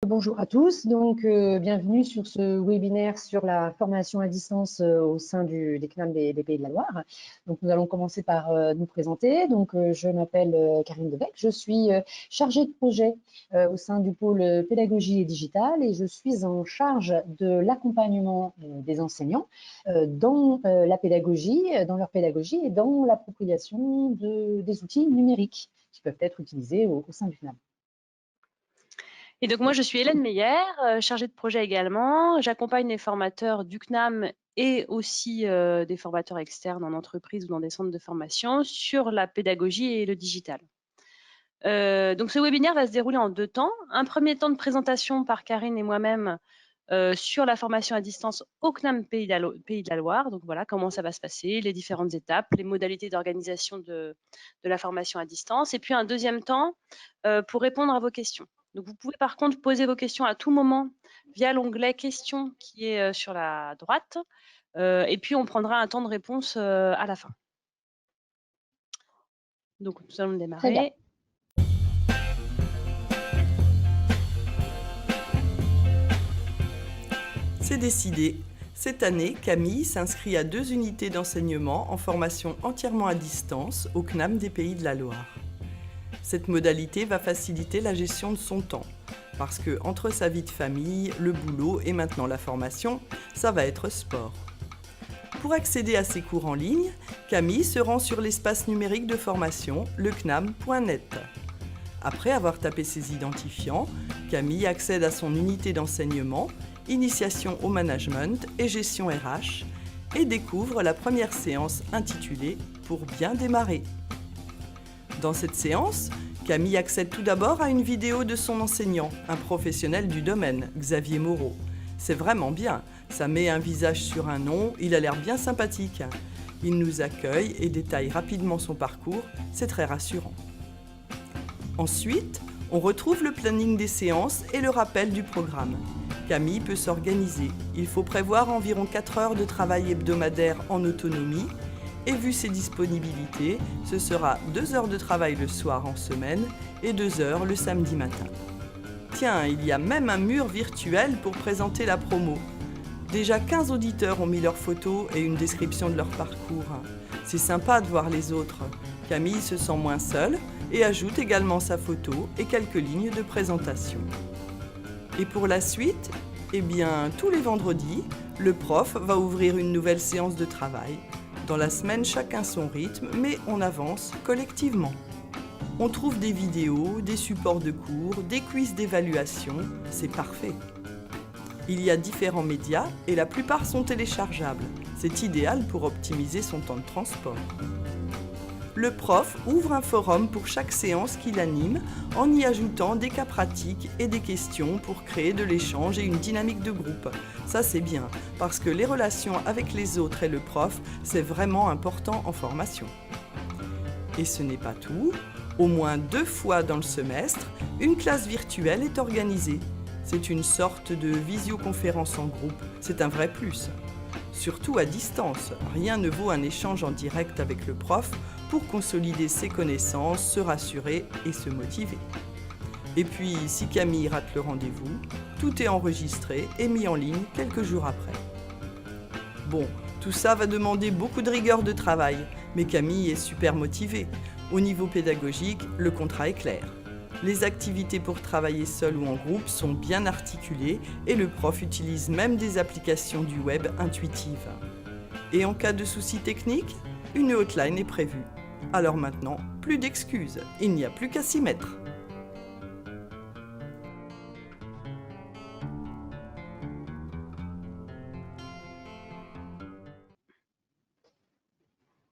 Bonjour à tous, bienvenue sur ce webinaire sur la formation à distance au sein des CNAM des Pays de la Loire. Donc, nous allons commencer par nous présenter. Je m'appelle Karine Devec, je suis chargée de projet au sein du pôle pédagogie et digitale et je suis en charge de l'accompagnement des enseignants dans la pédagogie, dans leur pédagogie et dans l'appropriation des outils numériques qui peuvent être utilisés au sein du CNAM. Et donc moi, je suis Hélène Meyer, chargée de projet également. J'accompagne les formateurs du CNAM et aussi des formateurs externes en entreprise ou dans des centres de formation sur la pédagogie et le digital. Donc ce webinaire va se dérouler en 2 temps. Un premier temps de présentation par Karine et moi-même sur la formation à distance au CNAM Pays de la Loire. Donc voilà comment ça va se passer, les différentes étapes, les modalités d'organisation de la formation à distance. Et puis un deuxième temps pour répondre à vos questions. Donc vous pouvez par contre poser vos questions à tout moment via l'onglet questions qui est sur la droite. Et puis on prendra un temps de réponse à la fin. Donc nous allons démarrer. C'est décidé. Cette année, Camille s'inscrit à 2 unités d'enseignement en formation entièrement à distance au CNAM des Pays de la Loire. Cette modalité va faciliter la gestion de son temps, parce que entre sa vie de famille, le boulot et maintenant la formation, ça va être sport. Pour accéder à ces cours en ligne, Camille se rend sur l'espace numérique de formation, lecnam.net. Après avoir tapé ses identifiants, Camille accède à son unité d'enseignement, Initiation au management et gestion RH, et découvre la première séance intitulée « Pour bien démarrer ». Dans cette séance, Camille accède tout d'abord à une vidéo de son enseignant, un professionnel du domaine, Xavier Moreau. C'est vraiment bien, ça met un visage sur un nom, il a l'air bien sympathique. Il nous accueille et détaille rapidement son parcours, c'est très rassurant. Ensuite, on retrouve le planning des séances et le rappel du programme. Camille peut s'organiser. Il faut prévoir environ 4 heures de travail hebdomadaire en autonomie. Et vu ses disponibilités, ce sera 2 heures de travail le soir en semaine et 2 heures le samedi matin. Tiens, il y a même un mur virtuel pour présenter la promo. Déjà 15 auditeurs ont mis leurs photos et une description de leur parcours. C'est sympa de voir les autres. Camille se sent moins seule et ajoute également sa photo et quelques lignes de présentation. Et pour la suite, tous les vendredis, le prof va ouvrir une nouvelle séance de travail. Dans la semaine, chacun son rythme, mais on avance collectivement. On trouve des vidéos, des supports de cours, des quiz d'évaluation, c'est parfait. Il y a différents médias et la plupart sont téléchargeables. C'est idéal pour optimiser son temps de transport. Le prof ouvre un forum pour chaque séance qu'il anime en y ajoutant des cas pratiques et des questions pour créer de l'échange et une dynamique de groupe. Ça c'est bien, parce que les relations avec les autres et le prof, c'est vraiment important en formation. Et ce n'est pas tout. Au moins 2 fois dans le semestre, une classe virtuelle est organisée. C'est une sorte de visioconférence en groupe. C'est un vrai plus. Surtout à distance, rien ne vaut un échange en direct avec le prof pour consolider ses connaissances, se rassurer et se motiver. Et puis, si Camille rate le rendez-vous, tout est enregistré et mis en ligne quelques jours après. Bon, tout ça va demander beaucoup de rigueur de travail, mais Camille est super motivée. Au niveau pédagogique, le contrat est clair. Les activités pour travailler seul ou en groupe sont bien articulées et le prof utilise même des applications du web intuitives. Et en cas de soucis techniques, une hotline est prévue. Alors maintenant, plus d'excuses, il n'y a plus qu'à s'y mettre.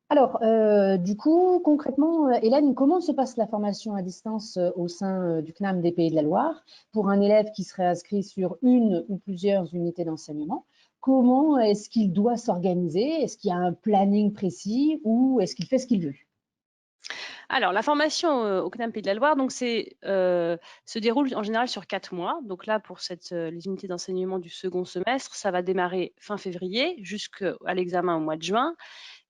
Alors, concrètement, Hélène, comment se passe la formation à distance au sein du CNAM des Pays de la Loire pour un élève qui serait inscrit sur une ou plusieurs unités d'enseignement? Comment est-ce qu'il doit s'organiser? Est-ce qu'il y a un planning précis ou est-ce qu'il fait ce qu'il veut? Alors, la formation au CNAM Pays de la Loire, donc se déroule en général sur 4 mois. Donc là, pour les unités d'enseignement du second semestre, ça va démarrer fin février jusqu'à l'examen au mois de juin.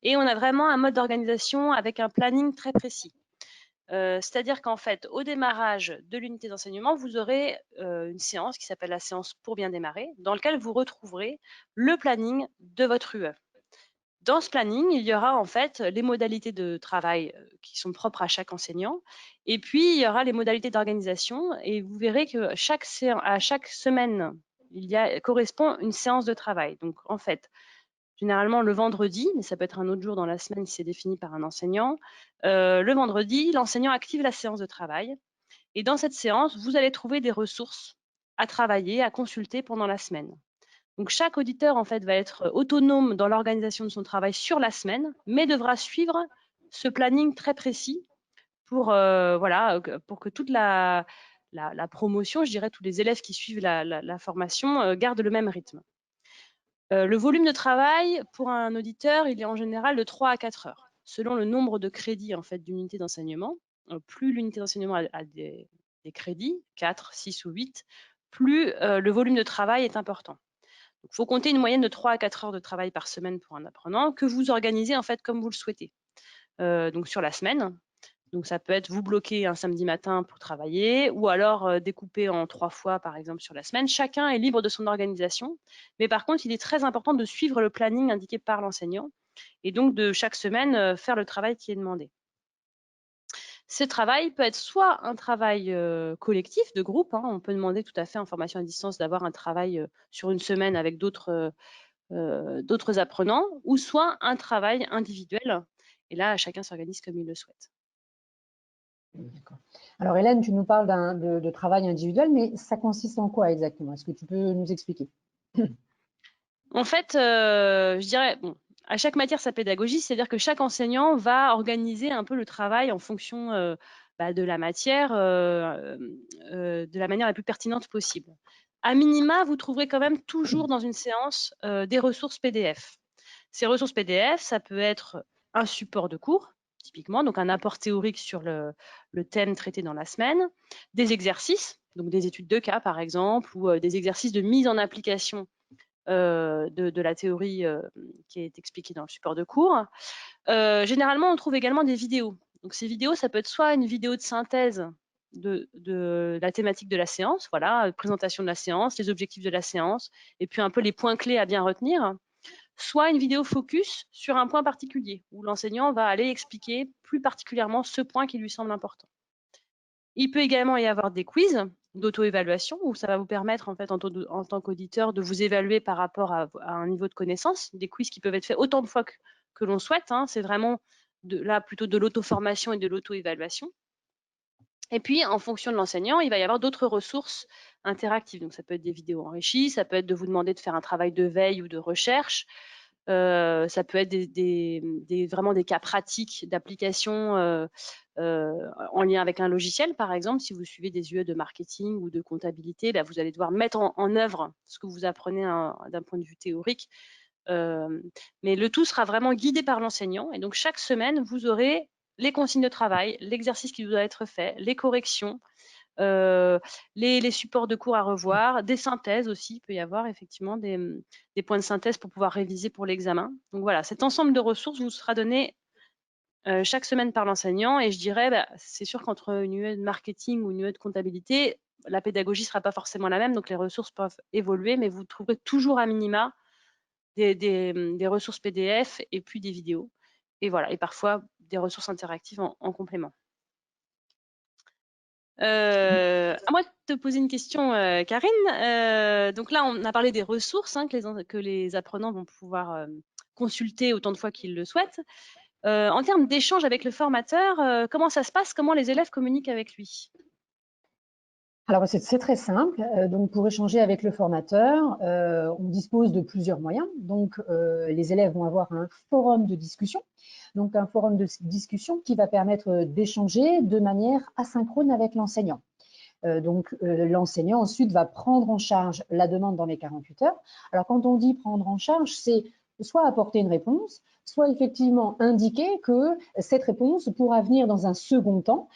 Et on a vraiment un mode d'organisation avec un planning très précis. C'est-à-dire qu'en fait, au démarrage de l'unité d'enseignement, vous aurez une séance qui s'appelle la séance pour bien démarrer, dans laquelle vous retrouverez le planning de votre UE. Dans ce planning, il y aura en fait les modalités de travail qui sont propres à chaque enseignant, et puis il y aura les modalités d'organisation, et vous verrez que à chaque semaine, correspond une séance de travail. Donc en fait, généralement le vendredi, mais ça peut être un autre jour dans la semaine si c'est défini par un enseignant, le vendredi, l'enseignant active la séance de travail, et dans cette séance, vous allez trouver des ressources à travailler, à consulter pendant la semaine. Donc, chaque auditeur, en fait, va être autonome dans l'organisation de son travail sur la semaine, mais devra suivre ce planning très précis pour, voilà, pour que toute la promotion, je dirais, tous les élèves qui suivent la formation gardent le même rythme. Le volume de travail pour un auditeur, il est en général de 3 à 4 heures, selon le nombre de crédits, en fait, d'unité d'enseignement. Plus l'unité d'enseignement a des crédits, 4, 6 ou 8, plus le volume de travail est important. Il faut compter une moyenne de 3 à 4 heures de travail par semaine pour un apprenant, que vous organisez en fait comme vous le souhaitez. Donc sur la semaine, donc ça peut être vous bloquer un samedi matin pour travailler, ou alors découper en 3 fois par exemple sur la semaine. Chacun est libre de son organisation, mais par contre il est très important de suivre le planning indiqué par l'enseignant, et donc de chaque semaine faire le travail qui est demandé. Ce travail peut être soit un travail collectif, de groupe, hein. On peut demander tout à fait en formation à distance d'avoir un travail sur une semaine avec d'autres apprenants, ou soit un travail individuel. Et là, chacun s'organise comme il le souhaite. D'accord. Alors Hélène, tu nous parles de travail individuel, mais ça consiste en quoi exactement? Est-ce que tu peux nous expliquer? En fait, je dirais, bon, à chaque matière sa pédagogie, c'est-à-dire que chaque enseignant va organiser un peu le travail en fonction de la matière, de la manière la plus pertinente possible. À minima, vous trouverez quand même toujours dans une séance des ressources PDF. Ces ressources PDF, ça peut être un support de cours, typiquement, donc un apport théorique sur le thème traité dans la semaine, des exercices, donc des études de cas par exemple, ou des exercices de mise en application de la théorie qui est expliquée dans le support de cours. Généralement, on trouve également des vidéos. Donc ces vidéos, ça peut être soit une vidéo de synthèse de la thématique de la séance, voilà, présentation de la séance, les objectifs de la séance, et puis un peu les points clés à bien retenir, soit une vidéo focus sur un point particulier, où l'enseignant va aller expliquer plus particulièrement ce point qui lui semble important. Il peut également y avoir des quiz d'auto-évaluation, où ça va vous permettre, en fait, en tant qu'auditeur, de vous évaluer par rapport à un niveau de connaissance. Des quiz qui peuvent être faits autant de fois que l'on souhaite, hein. C'est vraiment là plutôt de l'auto-formation et de l'auto-évaluation. Et puis, en fonction de l'enseignant, il va y avoir d'autres ressources interactives. Donc, ça peut être des vidéos enrichies, ça peut être de vous demander de faire un travail de veille ou de recherche. Ça peut être vraiment des cas pratiques d'application en lien avec un logiciel, par exemple. Si vous suivez des UE de marketing ou de comptabilité, vous allez devoir mettre en œuvre ce que vous apprenez d'un point de vue théorique. Mais le tout sera vraiment guidé par l'enseignant. Et donc, chaque semaine, vous aurez les consignes de travail, l'exercice qui doit être fait, les corrections, les supports de cours à revoir, des synthèses aussi. Il peut y avoir effectivement des points de synthèse pour pouvoir réviser pour l'examen. Donc voilà, cet ensemble de ressources vous sera donné chaque semaine par l'enseignant, et je dirais, c'est sûr qu'entre une UE de marketing ou une UE de comptabilité, la pédagogie ne sera pas forcément la même, donc les ressources peuvent évoluer, mais vous trouverez toujours à minima des ressources PDF et puis des vidéos. Et voilà, et parfois des ressources interactives en complément. À moi de te poser une question, Karine. Donc là, on a parlé des ressources que les apprenants vont pouvoir consulter autant de fois qu'ils le souhaitent. En termes d'échange avec le formateur, comment ça se passe? Comment les élèves communiquent avec lui? Alors, c'est très simple. Donc, pour échanger avec le formateur, on dispose de plusieurs moyens. Donc, les élèves vont avoir un forum de discussion. Donc, un forum de discussion qui va permettre d'échanger de manière asynchrone avec l'enseignant. Donc, l'enseignant ensuite va prendre en charge la demande dans les 48 heures. Alors, quand on dit prendre en charge, c'est soit apporter une réponse, soit effectivement indiquer que cette réponse pourra venir dans un second temps,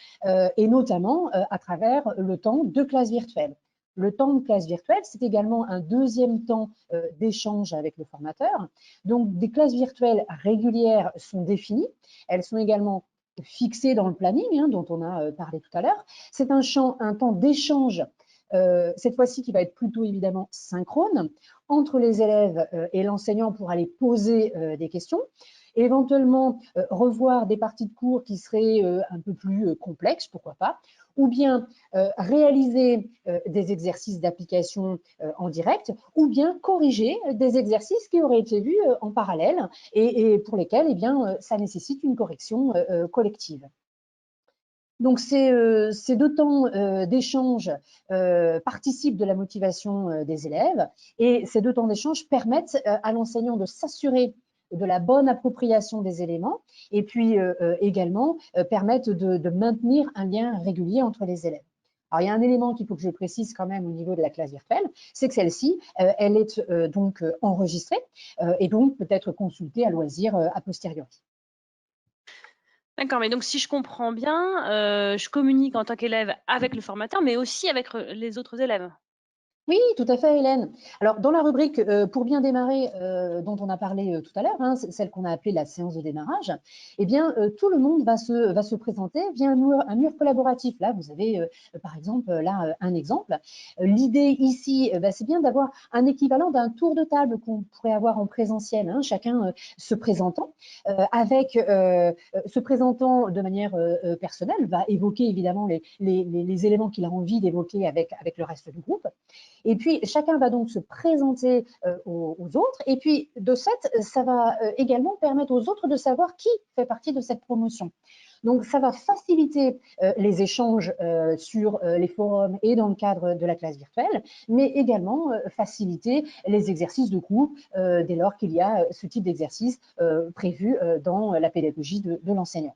et notamment à travers le temps de classe virtuelle. Le temps de classe virtuelle, c'est également un deuxième temps d'échange avec le formateur. Donc, des classes virtuelles régulières sont définies. Elles sont également fixé dans le planning, hein, dont on a parlé tout à l'heure. C'est un temps d'échange, cette fois-ci qui va être plutôt évidemment synchrone, entre les élèves et l'enseignant pour aller poser des questions, éventuellement revoir des parties de cours qui seraient un peu plus complexes, pourquoi pas, ou bien réaliser des exercices d'application en direct, ou bien corriger des exercices qui auraient été vus en parallèle et pour lesquels eh bien, ça nécessite une correction collective. Donc, ces deux temps d'échange participent de la motivation des élèves et ces deux temps d'échange permettent à l'enseignant de s'assurer de la bonne appropriation des éléments et puis également permettent de maintenir un lien régulier entre les élèves. Alors, il y a un élément qu'il faut que je précise quand même au niveau de la classe virtuelle, c'est que celle-ci, elle est donc enregistrée et donc peut être consultée à loisir a posteriori. D'accord, mais donc si je comprends bien, je communique en tant qu'élève avec le formateur, mais aussi avec les autres élèves. Oui, tout à fait, Hélène. Alors, dans la rubrique pour bien démarrer, dont on a parlé tout à l'heure, hein, celle qu'on a appelée la séance de démarrage, eh bien, tout le monde va se présenter via un mur collaboratif. Là, vous avez, par exemple, là, un exemple. L'idée ici, bah, c'est bien d'avoir un équivalent d'un tour de table qu'on pourrait avoir en présentiel, hein, chacun se présentant, se présentant de manière personnelle, va évoquer évidemment les éléments qu'il a envie d'évoquer avec le reste du groupe. Et puis, chacun va donc se présenter aux autres. Et puis, de ce fait, ça va également permettre aux autres de savoir qui fait partie de cette promotion. Donc, ça va faciliter les échanges sur les forums et dans le cadre de la classe virtuelle, mais également faciliter les exercices de groupe dès lors qu'il y a ce type d'exercice prévu dans la pédagogie de l'enseignant.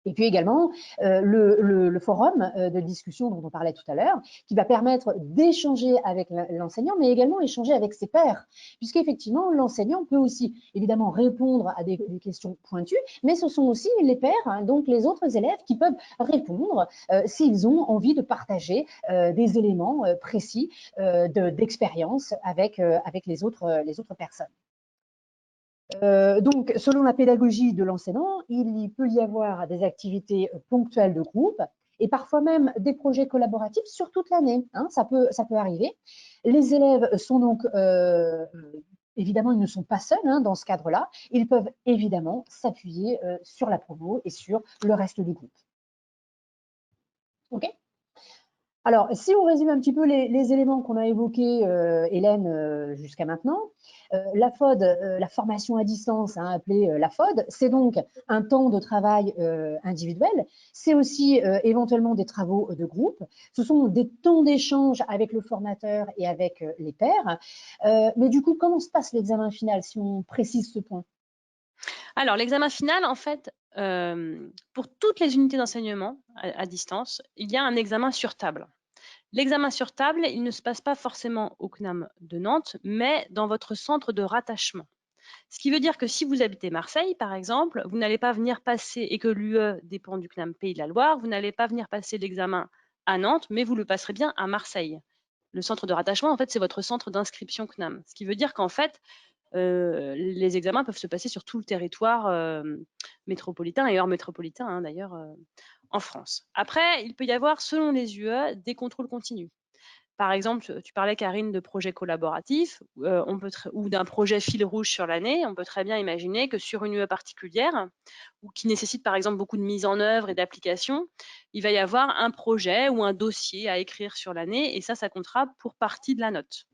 Et puis également, le forum de discussion dont on parlait tout à l'heure, qui va permettre d'échanger avec l'enseignant, mais également échanger avec ses pairs, puisqu'effectivement, l'enseignant peut aussi évidemment répondre à des questions pointues, mais ce sont aussi les pairs, hein, donc les autres élèves, qui peuvent répondre s'ils ont envie de partager des éléments précis d'expérience avec les autres personnes. Donc, selon la pédagogie de l'enseignant, il peut y avoir des activités ponctuelles de groupe et parfois même des projets collaboratifs sur toute l'année. Hein, ça peut arriver. Les élèves sont donc, évidemment, ils ne sont pas seuls hein, dans ce cadre-là. Ils peuvent évidemment s'appuyer sur la promo et sur le reste du groupe. OK ? Alors, si on résume un petit peu les éléments qu'on a évoqués, Hélène, jusqu'à maintenant, la FOD, la formation à distance, hein, appelée la FOD, c'est donc un temps de travail individuel. C'est aussi éventuellement des travaux de groupe. Ce sont des temps d'échange avec le formateur et avec les pairs. Mais du coup, comment se passe l'examen final, si on précise ce point ? Alors, l'examen final, en fait, pour toutes les unités d'enseignement à distance, il y a un examen sur table. L'examen sur table, il ne se passe pas forcément au CNAM de Nantes, mais dans votre centre de rattachement. Ce qui veut dire que si vous habitez Marseille, par exemple, vous n'allez pas venir passer, et que l'UE dépend du CNAM Pays de la Loire, vous n'allez pas venir passer l'examen à Nantes, mais vous le passerez bien à Marseille. Le centre de rattachement, en fait, c'est votre centre d'inscription CNAM. Ce qui veut dire qu'en fait, les examens peuvent se passer sur tout le territoire métropolitain et hors métropolitain, hein, d'ailleurs, en France. Après, il peut y avoir, selon les UE, des contrôles continus. Par exemple, tu parlais, Karine, de projets collaboratifs ou d'un projet fil rouge sur l'année. On peut très bien imaginer que sur une UE particulière, ou qui nécessite par exemple beaucoup de mise en œuvre et d'application, il va y avoir un projet ou un dossier à écrire sur l'année, et ça comptera pour partie de la note.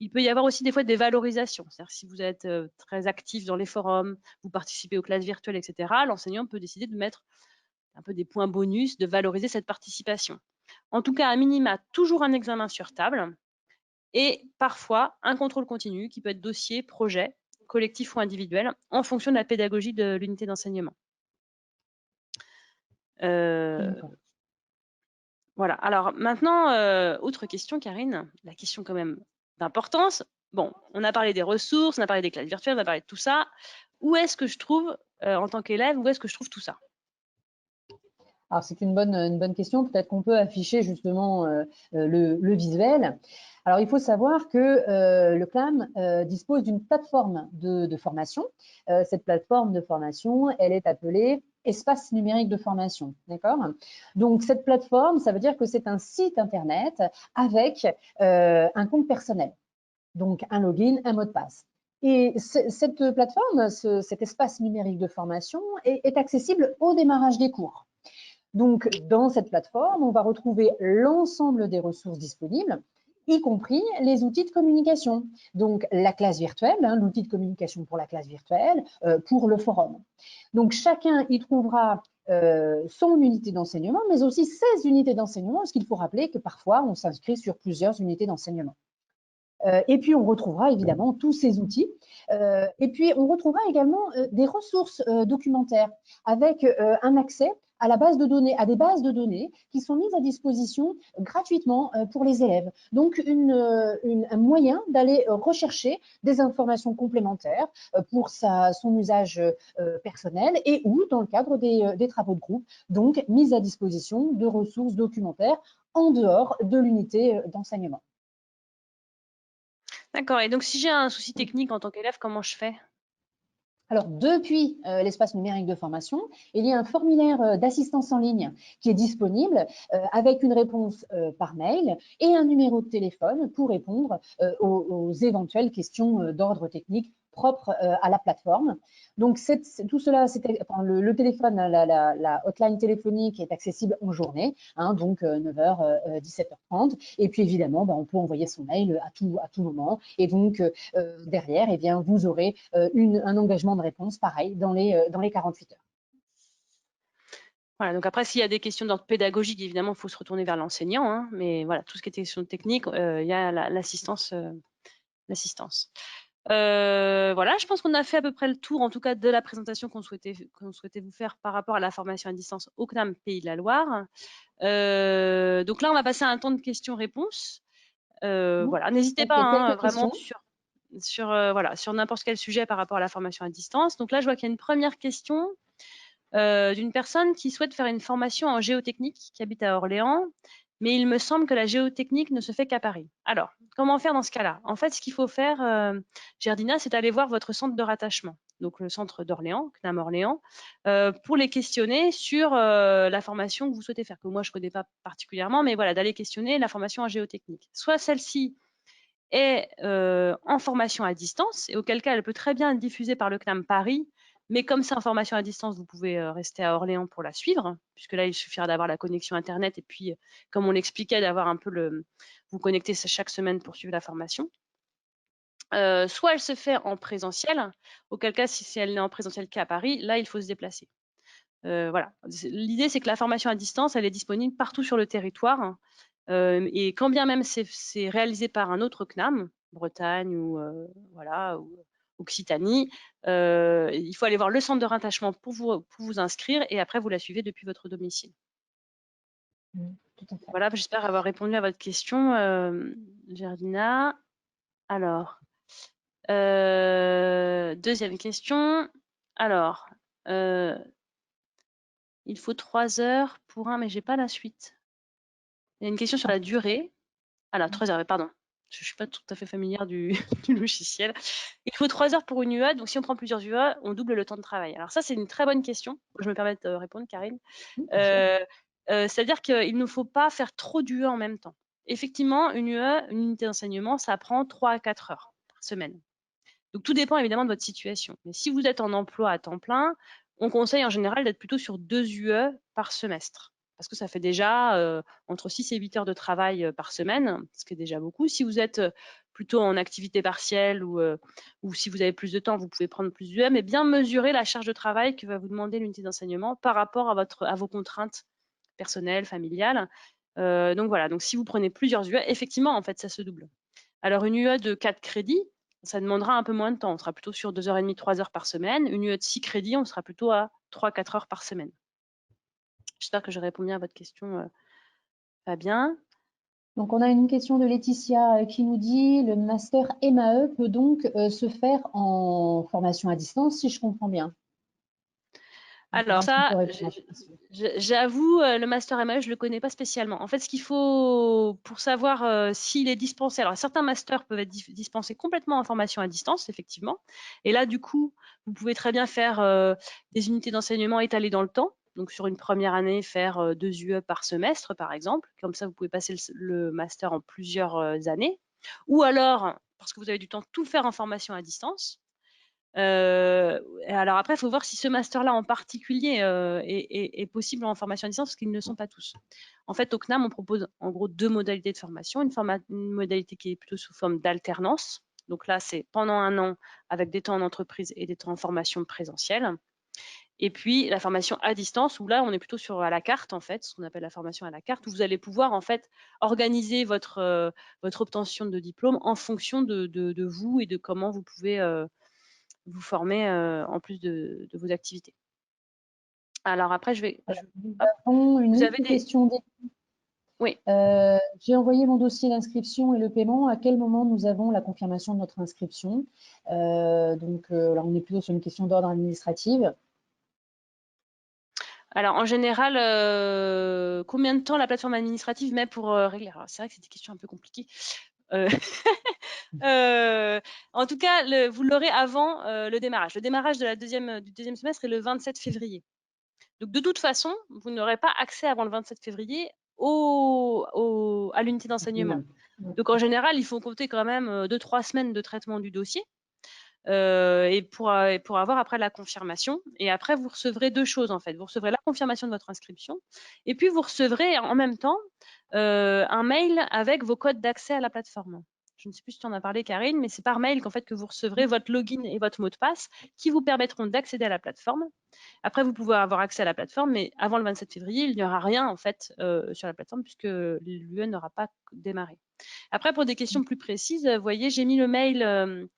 Il peut y avoir aussi des fois des valorisations. C'est-à-dire si vous êtes très actif dans les forums, vous participez aux classes virtuelles, etc., l'enseignant peut décider de mettre un peu des points bonus, de valoriser cette participation. En tout cas, à minima, toujours un examen sur table et parfois un contrôle continu qui peut être dossier, projet, collectif ou individuel, en fonction de la pédagogie de l'unité d'enseignement. Voilà. Alors maintenant, autre question, Karine, la question quand même d'importance. Bon, on a parlé des ressources, on a parlé des classes virtuelles, on a parlé de tout ça. Où est-ce que je trouve, en tant qu'élève, où est-ce que je trouve tout ça ? Alors, c'est une bonne question. Peut-être qu'on peut afficher justement le visuel. Alors, il faut savoir que le CNAM dispose d'une plateforme de formation. Cette plateforme de formation, elle est appelée espace numérique de formation, d'accord? Donc, cette plateforme, ça veut dire que c'est un site Internet avec un compte personnel, donc un login, un mot de passe. Et cette plateforme, cet espace numérique de formation est accessible au démarrage des cours. Donc, dans cette plateforme, on va retrouver l'ensemble des ressources disponibles, y compris les outils de communication. Donc, la classe virtuelle, l'outil de communication pour la classe virtuelle, pour le forum. Donc, chacun y trouvera son unité d'enseignement, mais aussi ses unités d'enseignement, parce qu'il faut rappeler que parfois, on s'inscrit sur plusieurs unités d'enseignement. Et puis, on retrouvera évidemment tous ces outils. Et puis, on retrouvera également des ressources documentaires avec un accès à la base de données, à des bases de données qui sont mises à disposition gratuitement pour les élèves. Donc, un moyen d'aller rechercher des informations complémentaires pour son usage personnel et ou dans le cadre des travaux de groupe. Donc, mise à disposition de ressources documentaires en dehors de l'unité d'enseignement. D'accord. Et donc, si j'ai un souci technique en tant qu'élève, comment je fais? Alors, depuis l'espace numérique de formation, il y a un formulaire d'assistance en ligne qui est disponible avec une réponse par mail et un numéro de téléphone pour répondre aux éventuelles questions d'ordre technique propres à la plateforme. Donc, tout cela, le téléphone, la hotline téléphonique est accessible en journée, donc 9h, 17h30. Et puis, évidemment, on peut envoyer son mail à tout moment. Et donc, derrière, eh bien, vous aurez un engagement de réponse pareil dans les 48 heures. Voilà, donc après, s'il y a des questions d'ordre pédagogique, évidemment, il faut se retourner vers l'enseignant, mais voilà, tout ce qui est question technique, il y a l'assistance. Voilà, je pense qu'on a fait à peu près le tour, en tout cas, de la présentation qu'on souhaitait vous faire par rapport à la formation à distance au CNAM Pays de la Loire. Donc là, on va passer à un temps de questions-réponses. Voilà, n'hésitez pas, vraiment sur n'importe quel sujet par rapport à la formation à distance. Donc là, je vois qu'il y a une première question d'une personne qui souhaite faire une formation en géotechnique, qui habite à Orléans, mais il me semble que la géotechnique ne se fait qu'à Paris. Alors, comment faire dans ce cas-là? En fait, ce qu'il faut faire, Gerdina, c'est aller voir votre centre de rattachement, donc le centre d'Orléans, CNAM Orléans, pour les questionner sur la formation que vous souhaitez faire, que moi je ne connais pas particulièrement, mais voilà, d'aller questionner la formation en géotechnique. Soit celle-ci est en formation à distance, et auquel cas elle peut très bien être diffusée par le CNAM Paris, mais comme c'est en formation à distance, vous pouvez rester à Orléans pour la suivre, puisque là, il suffira d'avoir la connexion Internet et puis, comme on l'expliquait, d'avoir un peu vous connecter chaque semaine pour suivre la formation. Soit elle se fait en présentiel, auquel cas, si elle n'est en présentiel qu'à Paris, là, il faut se déplacer. Voilà. L'idée, c'est que la formation à distance, elle est disponible partout sur le territoire. Et quand bien même c'est réalisé par un autre CNAM, Bretagne ou Occitanie, il faut aller voir le centre de rattachement pour vous inscrire et après vous la suivez depuis votre domicile. Tout à fait. Voilà, j'espère avoir répondu à votre question, Gerdina. Alors, deuxième question. Alors, il faut 3 heures pour un, mais j'ai pas la suite. Il y a une question sur la durée. Alors, 3 heures, pardon. Je ne suis pas tout à fait familière du logiciel. Il faut 3 heures pour une UE. Donc, si on prend plusieurs UE, on double le temps de travail. Alors, ça, c'est une très bonne question. Je me permets de répondre, Karine. C'est-à-dire qu'il ne faut pas faire trop d'UE en même temps. Effectivement, une UE, une unité d'enseignement, ça prend 3 à 4 heures par semaine. Donc, tout dépend évidemment de votre situation. Mais si vous êtes en emploi à temps plein, on conseille en général d'être plutôt sur 2 UE par semestre. Parce que ça fait déjà entre 6 et 8 heures de travail par semaine, ce qui est déjà beaucoup. Si vous êtes plutôt en activité partielle ou si vous avez plus de temps, vous pouvez prendre plus d'UE, mais bien mesurer la charge de travail que va vous demander l'unité d'enseignement par rapport à vos contraintes personnelles, familiales. Donc voilà, donc si vous prenez plusieurs UE, effectivement, en fait, ça se double. Alors une UE de 4 crédits, ça demandera un peu moins de temps. On sera plutôt sur 2h30, 3 heures par semaine. Une UE de 6 crédits, on sera plutôt à 3-4 heures par semaine. J'espère que j'ai répondu à votre question, Fabien. Donc, on a une question de Laetitia qui nous dit « Le master MAE peut donc se faire en formation à distance, si je comprends bien ?» Alors Est-ce qu'on ça, peut répondre à cette question? j'avoue, le master MAE, je le connais pas spécialement. En fait, ce qu'il faut pour savoir s'il est dispensé, alors certains masters peuvent être dispensés complètement en formation à distance, effectivement. Et là, du coup, vous pouvez très bien faire des unités d'enseignement étalées dans le temps. Donc sur une première année, faire 2 UE par semestre, par exemple. Comme ça, vous pouvez passer le master en plusieurs années. Ou alors, parce que vous avez du temps, tout faire en formation à distance. Alors après, il faut voir si ce master-là en particulier est possible en formation à distance, parce qu'ils ne le sont pas tous. En fait, au CNAM, on propose en gros 2 modalités de formation. Une modalité qui est plutôt sous forme d'alternance. Donc là, c'est pendant 1 an avec des temps en entreprise et des temps en formation présentielle. Et puis la formation à distance, où là, on est plutôt sur à la carte, en fait, ce qu'on appelle la formation à la carte, où vous allez pouvoir en fait organiser votre obtention de diplôme en fonction de vous et de comment vous pouvez vous former en plus de vos activités. Alors après, Nous avons une vous autre avez des... question. Oui. J'ai envoyé mon dossier d'inscription et le paiement. À quel moment nous avons la confirmation de notre inscription? Donc là, on est plutôt sur une question d'ordre administratif. Alors en général, combien de temps la plateforme administrative met pour régler? C'est vrai que c'est une question un peu compliquée. En tout cas, vous l'aurez avant le démarrage. Le démarrage du deuxième semestre est le 27 février. Donc de toute façon, vous n'aurez pas accès avant le 27 février à l'unité d'enseignement. Donc en général, il faut compter quand même 2-3 semaines de traitement du dossier et pour avoir après la confirmation. Et après, vous recevrez 2 choses en fait. Vous recevrez la confirmation de votre inscription et puis vous recevrez en même temps un mail avec vos codes d'accès à la plateforme. Je ne sais plus si tu en as parlé, Karine, mais c'est par mail qu'en fait que vous recevrez votre login et votre mot de passe qui vous permettront d'accéder à la plateforme. Après, vous pouvez avoir accès à la plateforme, mais avant le 27 février, il n'y aura rien en fait sur la plateforme puisque l'UE n'aura pas démarré. Après, pour des questions plus précises, vous voyez, j'ai mis le mail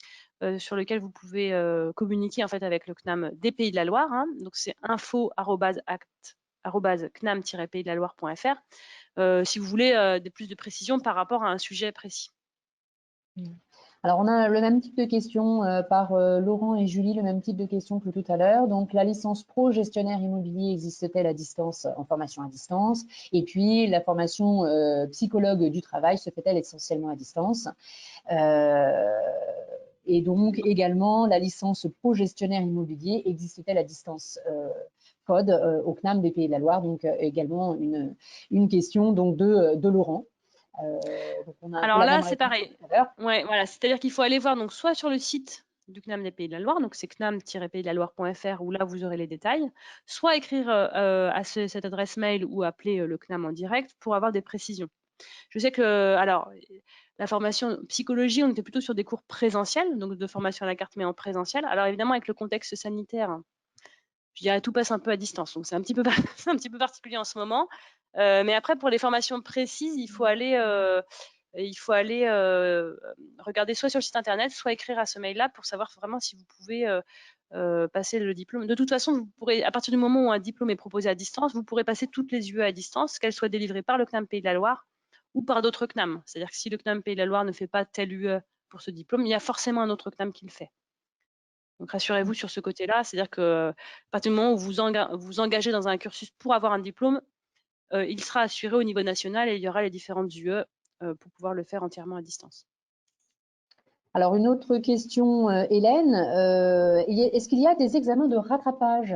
sur lequel vous pouvez communiquer en fait avec le CNAM des Pays de la Loire. Hein. Donc c'est info@cnam-paysdelaloire.fr si vous voulez plus de précisions par rapport à un sujet précis. Alors, on a le même type de question par Laurent et Julie, le même type de question que tout à l'heure. Donc, la licence pro gestionnaire immobilier existe-t-elle à distance, en formation à distance? Et puis, la formation psychologue du travail se fait-elle essentiellement à distance? Et donc, également, la licence pro gestionnaire immobilier existe-t-elle à distance? Code au CNAM des Pays de la Loire. Donc, également une question donc, de Laurent. Donc on a alors là, c'est pareil. Ouais, voilà, c'est-à-dire qu'il faut aller voir donc soit sur le site du CNAM des Pays de la Loire, donc c'est cnam-paysdelaloire.fr où là vous aurez les détails, soit écrire à cette adresse mail ou appeler le CNAM en direct pour avoir des précisions. Je sais que, alors, la formation psychologie, on était plutôt sur des cours présentiels, donc de formation à la carte, mais en présentiel. Alors évidemment, avec le contexte sanitaire, je dirais tout passe un peu à distance, donc c'est un petit peu particulier en ce moment. Mais après, pour les formations précises, il faut aller regarder soit sur le site internet, soit écrire à ce mail-là pour savoir vraiment si vous pouvez passer le diplôme. De toute façon, vous pourrez, à partir du moment où un diplôme est proposé à distance, vous pourrez passer toutes les UE à distance, qu'elles soient délivrées par le CNAM Pays de la Loire ou par d'autres CNAM. C'est-à-dire que si le CNAM Pays de la Loire ne fait pas tel UE pour ce diplôme, il y a forcément un autre CNAM qui le fait. Donc rassurez-vous sur ce côté-là, c'est-à-dire que à partir du moment où vous engagez dans un cursus pour avoir un diplôme, il sera assuré au niveau national et il y aura les différentes UE pour pouvoir le faire entièrement à distance. Alors, une autre question, Hélène. Est-ce qu'il y a des examens de rattrapage?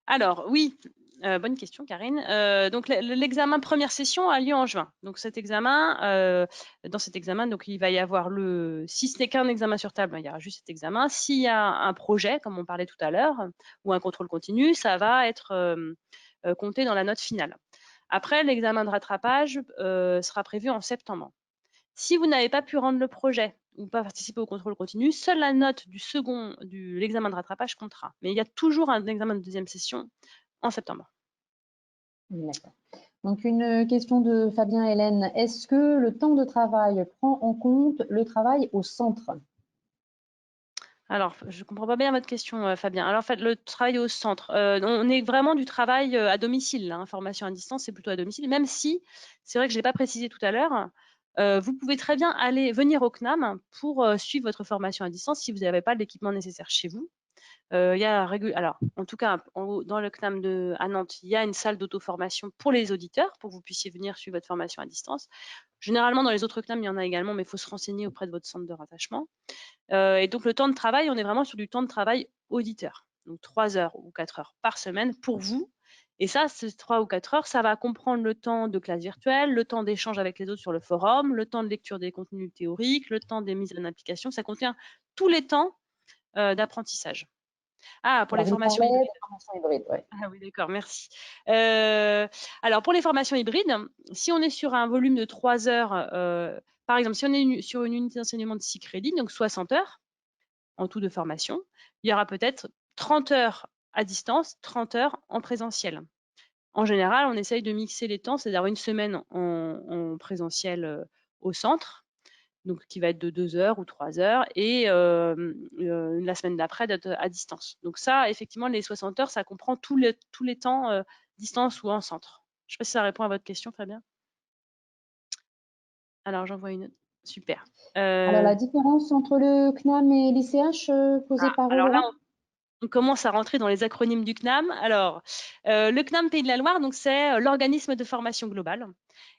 Alors, oui, bonne question, Karine. Donc, l'examen première session a lieu en juin. Donc, dans cet examen, donc, il va y avoir si ce n'est qu'un examen sur table, il y aura juste cet examen. S'il y a un projet, comme on parlait tout à l'heure, ou un contrôle continu, ça va être compté dans la note finale. Après, l'examen de rattrapage sera prévu en septembre. Si vous n'avez pas pu rendre le projet ou pas participer au contrôle continu, seule la note de l'examen de rattrapage comptera. Mais il y a toujours un examen de deuxième session en septembre. D'accord. Donc, une question de Fabien Hélène. Est-ce que le temps de travail prend en compte le travail au centre? Alors, je ne comprends pas bien votre question, Fabien. Alors, en fait, le travail au centre, on est vraiment du travail à domicile. Hein. Formation à distance, c'est plutôt à domicile. Même si, c'est vrai que je ne l'ai pas précisé tout à l'heure, vous pouvez très bien venir au CNAM pour suivre votre formation à distance si vous n'avez pas l'équipement nécessaire chez vous. Alors, en tout cas, dans le CNAM à Nantes, il y a une salle d'auto-formation pour les auditeurs, pour que vous puissiez venir suivre votre formation à distance. Généralement, dans les autres CNAM, il y en a également, mais il faut se renseigner auprès de votre centre de rattachement. Et donc, le temps de travail, on est vraiment sur du temps de travail auditeur. Donc, 3 heures ou 4 heures par semaine pour vous. Et ça, ces 3 ou 4 heures, ça va comprendre le temps de classe virtuelle, le temps d'échange avec les autres sur le forum, le temps de lecture des contenus théoriques, le temps des mises en application. Ça contient tous les temps d'apprentissage. Ah, pour les formations hybrides. Ouais. Ah oui, d'accord, merci. Alors, pour les formations hybrides, si on est sur un volume de 3 heures, par exemple, si on est sur une unité d'enseignement de 6 crédits, donc 60 heures en tout de formation, il y aura peut-être 30 heures à distance, 30 heures en présentiel. En général, on essaye de mixer les temps, c'est-à-dire une semaine en présentiel au centre, donc qui va être de 2 heures ou 3 heures, et la semaine d'après d'être à distance. Donc ça, effectivement, les 60 heures, ça comprend tous les temps distance ou en centre. Je ne sais pas si ça répond à votre question, Fabien. Alors, j'en vois une autre. Super. Alors, la différence entre le CNAM et l'ICH posée par alors Laura? là, on commence à rentrer dans les acronymes du CNAM. Alors, le CNAM Pays de la Loire, donc c'est l'organisme de formation globale.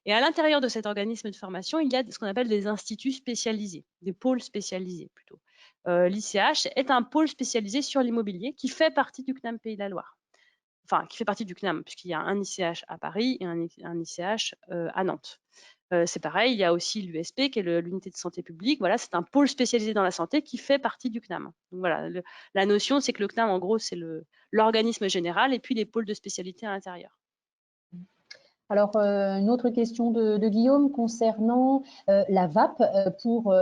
Et à l'intérieur de cet organisme de formation, il y a ce qu'on appelle des instituts spécialisés, des pôles spécialisés plutôt. L'ICH est un pôle spécialisé sur l'immobilier qui fait partie du CNAM Pays de la Loire. Enfin, qui fait partie du CNAM, puisqu'il y a un ICH à Paris et un ICH à Nantes. C'est pareil, il y a aussi l'USP, qui est l'unité de santé publique. Voilà, c'est un pôle spécialisé dans la santé qui fait partie du CNAM. Donc voilà, la notion, c'est que le CNAM, en gros, c'est l'organisme général et puis les pôles de spécialité à l'intérieur. Alors, une autre question de Guillaume concernant la VAP pour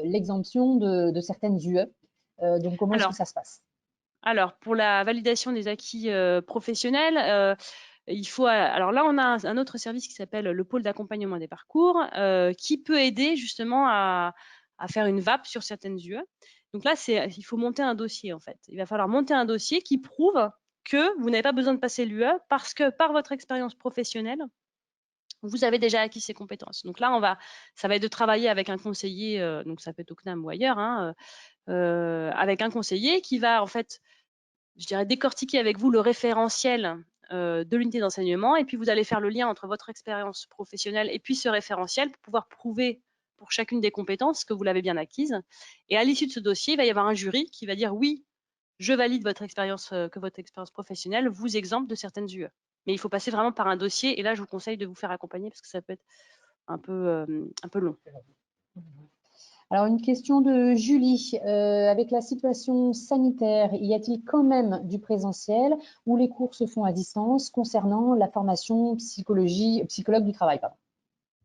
l'exemption de certaines UE. Donc, comment est-ce que ça se passe? Alors, pour la validation des acquis professionnels, il faut. Alors là, on a un autre service qui s'appelle le pôle d'accompagnement des parcours, qui peut aider justement à faire une VAP sur certaines UE. Donc là, il faut monter un dossier en fait. Il va falloir monter un dossier qui prouve que vous n'avez pas besoin de passer l'UE parce que par votre expérience professionnelle, vous avez déjà acquis ces compétences. Donc là, ça va être de travailler avec un conseiller, donc ça peut être au CNAM ou ailleurs, hein, avec un conseiller qui va en fait, je dirais, décortiquer avec vous le référentiel de l'unité d'enseignement, et puis vous allez faire le lien entre votre expérience professionnelle et puis ce référentiel pour pouvoir prouver pour chacune des compétences que vous l'avez bien acquise. Et à l'issue de ce dossier, il va y avoir un jury qui va dire oui, je valide votre expérience, que votre expérience professionnelle vous exempte de certaines UE. Mais il faut passer vraiment par un dossier, et là, je vous conseille de vous faire accompagner parce que ça peut être un peu long. Alors, une question de Julie. Avec la situation sanitaire, y a-t-il quand même du présentiel ou les cours se font à distance concernant la formation psychologue du travail, pardon.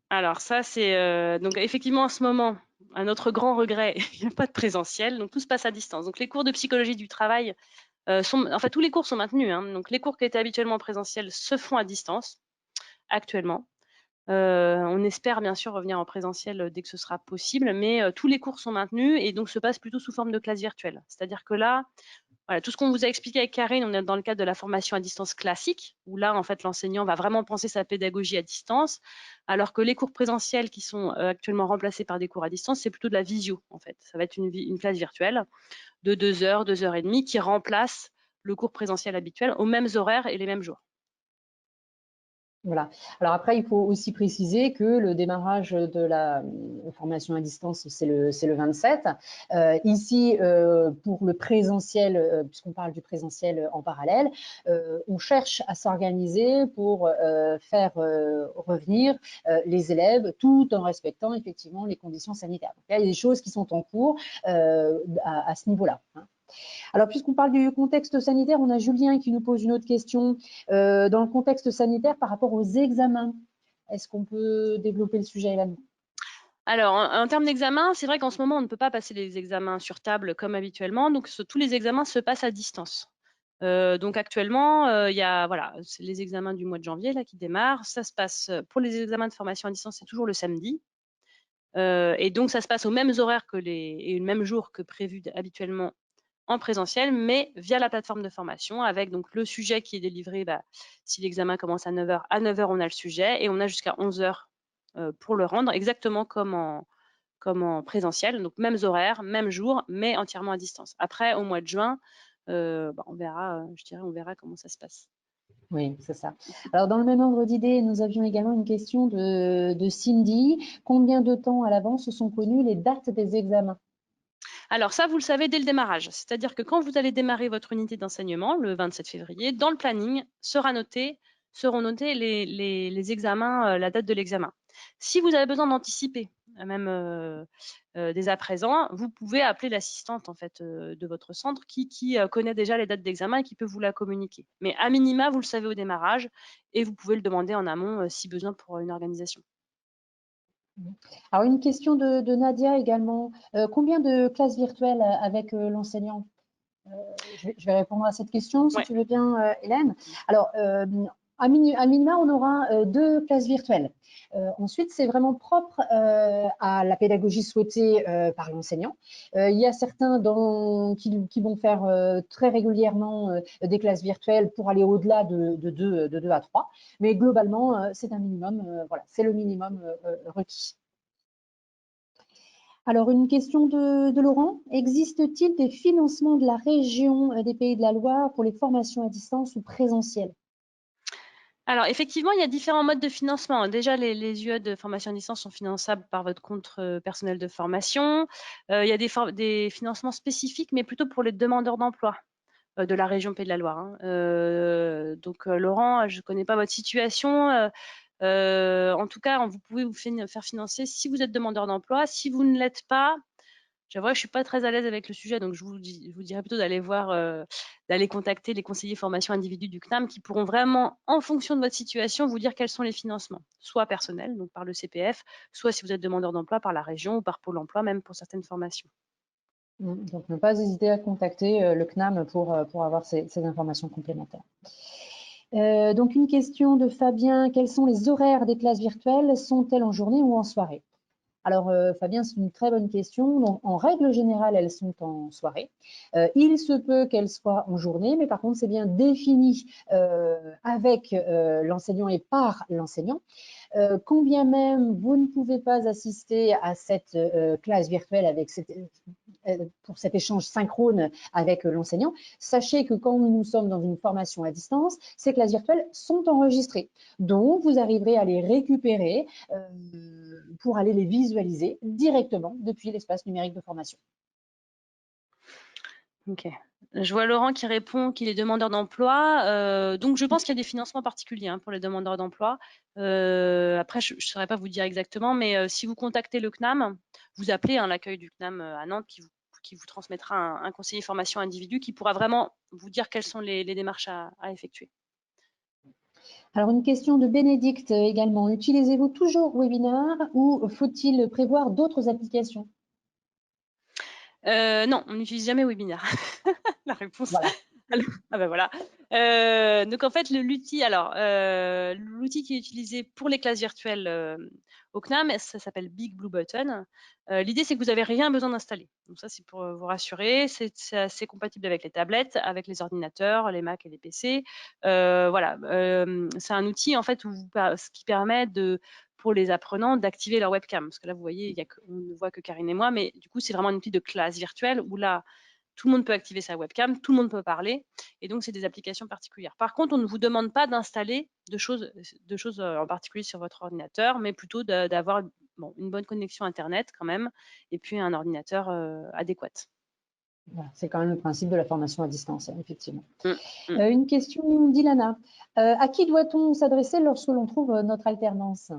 Alors ça, c'est donc effectivement en ce moment, à notre grand regret, il n'y a pas de présentiel, donc tout se passe à distance. Donc les cours de psychologie du travail en fait, tous les cours sont maintenus, hein. Donc les cours qui étaient habituellement présentiels se font à distance actuellement. On espère bien sûr revenir en présentiel dès que ce sera possible, mais tous les cours sont maintenus et donc se passent plutôt sous forme de classe virtuelle. C'est-à-dire que là, voilà, tout ce qu'on vous a expliqué avec Karine, on est dans le cadre de la formation à distance classique, où là, en fait, l'enseignant va vraiment penser sa pédagogie à distance, alors que les cours présentiels qui sont actuellement remplacés par des cours à distance, c'est plutôt de la visio, en fait. Ça va être une classe virtuelle de 2 heures, 2 heures et demie, qui remplace le cours présentiel habituel aux mêmes horaires et les mêmes jours. Voilà. Alors après, il faut aussi préciser que le démarrage de la formation à distance, c'est le 27. Ici, pour le présentiel, puisqu'on parle du présentiel en parallèle, on cherche à s'organiser pour faire revenir les élèves tout en respectant effectivement les conditions sanitaires. Donc, il y a des choses qui sont en cours à ce niveau-là, hein. Alors, puisqu'on parle du contexte sanitaire, on a Julien qui nous pose une autre question. Dans le contexte sanitaire, par rapport aux examens, est-ce qu'on peut développer le sujet, Hélène? Alors, en termes d'examen, c'est vrai qu'en ce moment, on ne peut pas passer les examens sur table comme habituellement, donc tous les examens se passent à distance. Donc actuellement, il y a c'est les examens du mois de janvier là qui démarrent. Ça se passe pour les examens de formation à distance, c'est toujours le samedi. Et donc ça se passe aux mêmes horaires et le même jour que prévu habituellement en présentiel, mais via la plateforme de formation avec donc le sujet qui est délivré. Si l'examen commence à 9 h, à 9 h, on a le sujet et on a jusqu'à 11 h pour le rendre, exactement comme comme en présentiel, donc mêmes horaires, même jour, mais entièrement à distance. Après, au mois de juin, on verra, je dirais, on verra comment ça se passe. Oui, c'est ça. Alors, dans le même ordre d'idée, nous avions également une question de Cindy. Combien de temps à l'avance sont connues les dates des examens? Alors ça, vous le savez dès le démarrage. C'est-à-dire que quand vous allez démarrer votre unité d'enseignement, le 27 février, dans le planning seront notés les examens, la date de l'examen. Si vous avez besoin d'anticiper, même dès à présent, vous pouvez appeler l'assistante en fait de votre centre qui connaît déjà les dates d'examen et qui peut vous la communiquer. Mais à minima, vous le savez au démarrage et vous pouvez le demander en amont si besoin pour une organisation. Alors, une question de Nadia également. Combien de classes virtuelles avec l'enseignant? Je vais répondre à cette question, si Ouais. tu veux bien, Hélène. Alors, à minima, on aura 2 classes virtuelles. Ensuite, c'est vraiment propre à la pédagogie souhaitée par l'enseignant. Il y a certains qui vont faire très régulièrement des classes virtuelles pour aller au-delà de 2 à 3. Mais globalement, c'est un minimum, voilà, c'est le minimum requis. Alors, une question de Laurent. Existe-t-il des financements de la région des Pays de la Loire pour les formations à distance ou présentielles? Alors, effectivement, il y a différents modes de financement. Déjà, les UE de formation à distance sont finançables par votre compte personnel de formation. Il y a des financements spécifiques, mais plutôt pour les demandeurs d'emploi de la région Pays de la Loire, hein. Donc, Laurent, je ne connais pas votre situation. En tout cas, vous pouvez vous faire financer si vous êtes demandeur d'emploi. Si vous ne l'êtes pas, j'avoue que je suis pas très à l'aise avec le sujet, donc je vous dirais plutôt d'aller voir, d'aller contacter les conseillers formation individu du CNAM qui pourront vraiment, en fonction de votre situation, vous dire quels sont les financements, soit personnels, donc par le CPF, soit si vous êtes demandeur d'emploi par la région ou par Pôle emploi, même pour certaines formations. Donc, ne pas hésiter à contacter le CNAM pour avoir ces informations complémentaires. Donc, une question de Fabien. Quels sont les horaires des classes virtuelles? Sont-elles en journée ou en soirée? Alors, Fabien, c'est une très bonne question. Donc, en règle générale, elles sont en soirée. Il se peut qu'elles soient en journée, mais par contre, c'est bien défini avec l'enseignant et par l'enseignant. Quand bien même vous ne pouvez pas assister à cette classe virtuelle pour cet échange synchrone avec l'enseignant, sachez que quand nous sommes dans une formation à distance, ces classes virtuelles sont enregistrées. Donc, vous arriverez à les récupérer pour aller les visualiser directement depuis l'espace numérique de formation. Ok. Je vois Laurent qui répond qu'il est demandeur d'emploi. Donc, je pense qu'il y a des financements particuliers pour les demandeurs d'emploi. Après, je ne saurais pas vous dire exactement, mais si vous contactez le CNAM, vous appelez l'accueil du CNAM à Nantes qui vous transmettra un conseiller formation individu qui pourra vraiment vous dire quelles sont les démarches à effectuer. Alors, une question de Bénédicte également. Utilisez-vous toujours Webinar ou faut-il prévoir d'autres applications? Non, on n'utilise jamais Webinar. La réponse. Voilà. Alors, ah ben voilà. Donc en fait, l'outil qui est utilisé pour les classes virtuelles au CNAM, ça s'appelle Big Blue Button. L'idée, c'est que vous n'avez rien besoin d'installer. Donc ça, c'est pour vous rassurer. C'est assez compatible avec les tablettes, avec les ordinateurs, les Mac et les PC. Voilà. C'est un outil en fait ce qui permet pour les apprenants d'activer leur webcam. Parce que là, vous voyez, on ne voit que Karine et moi, mais du coup, c'est vraiment un outil de classe virtuelle où là, tout le monde peut activer sa webcam, tout le monde peut parler, et donc c'est des applications particulières. Par contre, on ne vous demande pas d'installer de choses en particulier sur votre ordinateur, mais plutôt d'avoir une bonne connexion Internet quand même, et puis un ordinateur adéquat. Voilà, c'est quand même le principe de la formation à distance, effectivement. Mmh. Une question d'Ilana. À qui doit-on s'adresser lorsque l'on trouve notre alternance?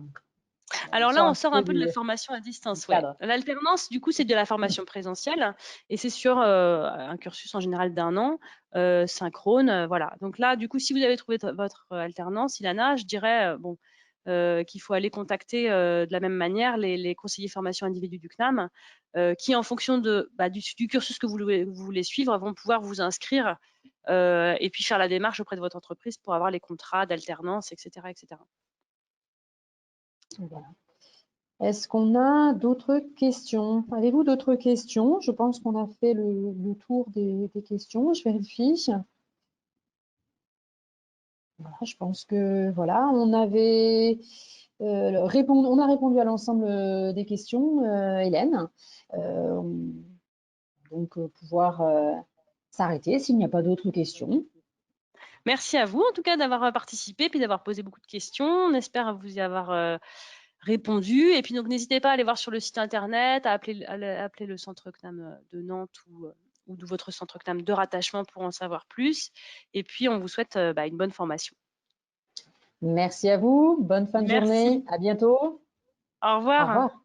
Alors là, on sort un peu de la formation à distance. Ouais. Cadre. L'alternance, du coup, c'est de la formation présentielle et c'est sur un cursus en général d'1 an, synchrone. Voilà. Donc là, du coup, si vous avez trouvé votre alternance, Ilana, je dirais qu'il faut aller contacter de la même manière les conseillers formation individu du CNAM qui, en fonction du cursus que vous voulez suivre, vont pouvoir vous inscrire et puis faire la démarche auprès de votre entreprise pour avoir les contrats d'alternance, etc., etc. Voilà. Est-ce qu'on a d'autres questions? Avez-vous d'autres questions? Je pense qu'on a fait le tour des questions. Je vérifie. Voilà, je pense que voilà, on avait on a répondu à l'ensemble des questions, Hélène. Donc, pouvoir s'arrêter s'il n'y a pas d'autres questions. Merci à vous, en tout cas, d'avoir participé puis d'avoir posé beaucoup de questions. On espère vous y avoir répondu. Et puis, donc, n'hésitez pas à aller voir sur le site internet, à appeler le centre CNAM de Nantes ou de votre centre CNAM de rattachement pour en savoir plus. Et puis, on vous souhaite une bonne formation. Merci à vous. Bonne fin de journée. À bientôt. Au revoir. Au revoir.